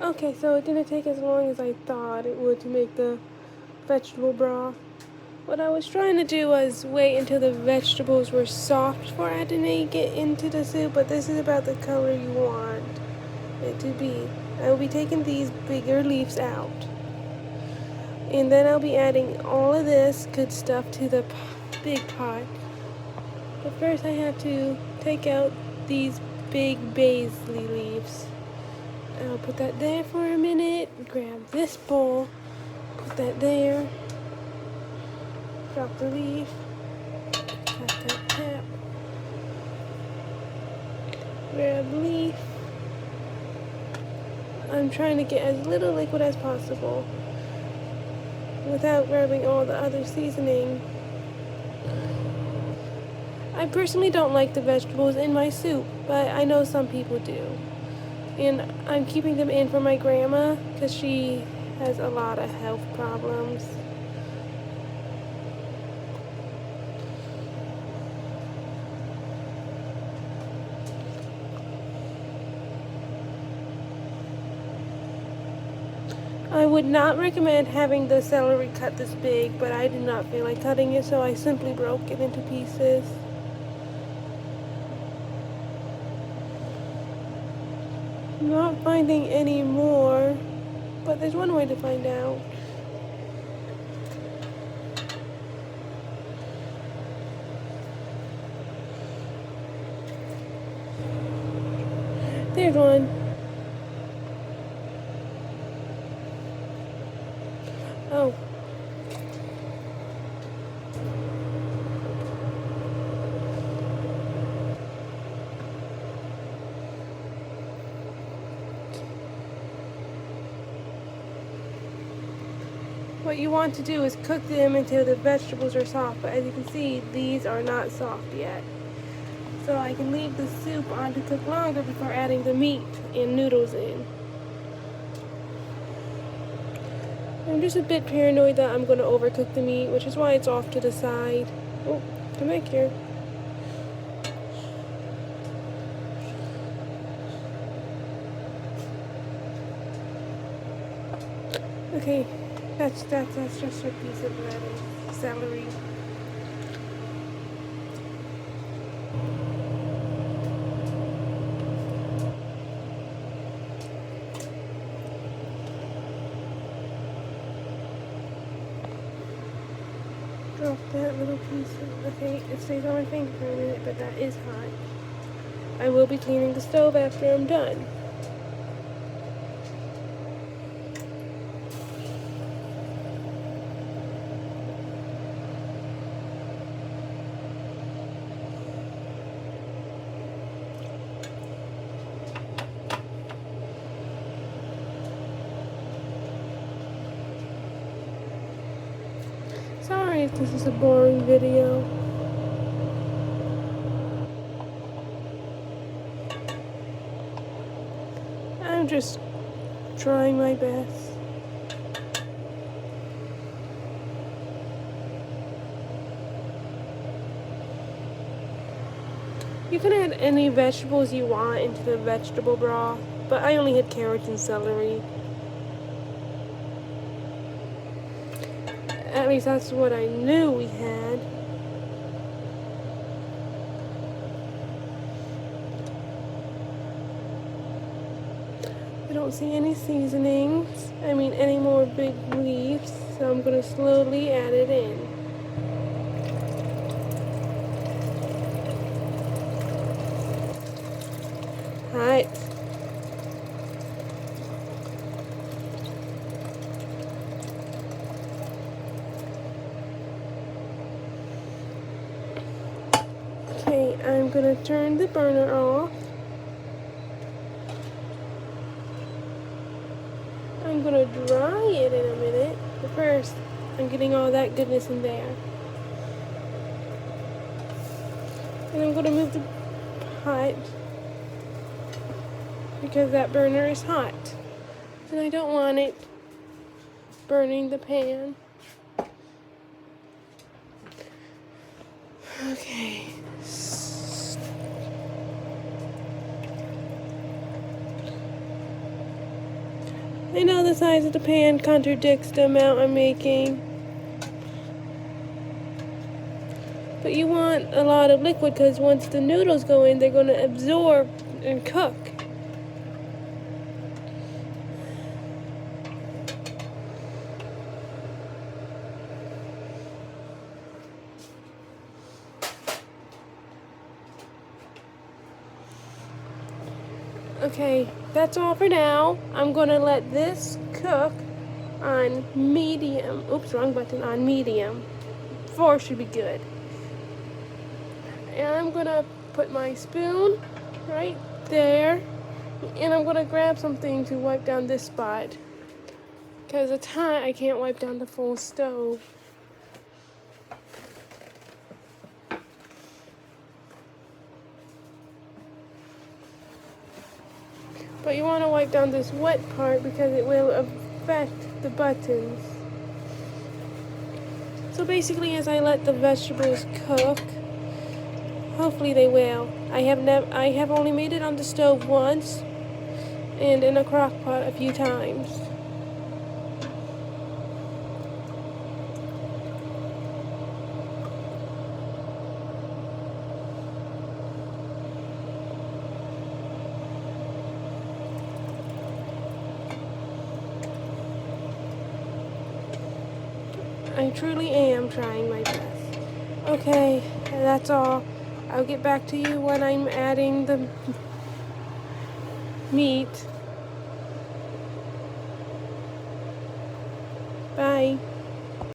Okay, so it didn't take as long as I thought it would to make the vegetable broth. What I was trying to do was wait until the vegetables were soft before adding it into the soup, but this is about the color you want it to be. I will be taking these bigger leaves out. And then I'll be adding all of this good stuff to the big pot. But first I have to take out these big basil leaves. I'll put that there for a minute, grab this bowl, put that there, drop the leaf, tap, tap, tap, grab the leaf. I'm trying to get as little liquid as possible without grabbing all the other seasoning. I personally don't like the vegetables in my soup, but I know some people do. And I'm keeping them in for my grandma because she has a lot of health problems. I would not recommend having the celery cut this big, but I did not feel like cutting it, so I simply broke it into pieces. I'm not finding any more, but there's one way to find out. There's one. Oh. What you want to do is cook them until the vegetables are soft, but as you can see, these are not soft yet. So I can leave the soup on to cook longer before adding the meat and noodles in. I'm just a bit paranoid that I'm going to overcook the meat, which is why it's off to the side. Oh, come back here. Okay, that's just a piece of lettuce, celery. Drop that little piece of, okay, it stays on my finger for a minute, but that is hot. I will be cleaning the stove after I'm done. Sorry if this is a boring video. I'm just trying my best. You can add any vegetables you want into the vegetable broth, but I only had carrots and celery. At least that's what I knew we had. I don't see any seasonings. I mean, any more big leaves, so I'm gonna slowly add it in. Hot. Okay, I'm gonna turn the burner off. I'm gonna dry it in a minute, but first, I'm getting all that goodness in there. And I'm gonna move the pot because that burner is hot. And I don't want it burning the pan. Okay. I know the size of the pan contradicts the amount I'm making. But you want a lot of liquid because once the noodles go in, they're going to absorb and cook. Okay, that's all for now. I'm gonna let this cook on medium. Oops, wrong button. On medium. 4 should be good. And I'm gonna put my spoon right there. And I'm gonna grab something to wipe down this spot. Because the time I can't wipe down the full stove. But you want to wipe down this wet part because it will affect the buttons. So basically, as I let the vegetables cook, hopefully they will. I have only made it on the stove once and in a crock pot a few times. I truly am trying my best. Okay, that's all. I'll get back to you when I'm adding the meat. Bye.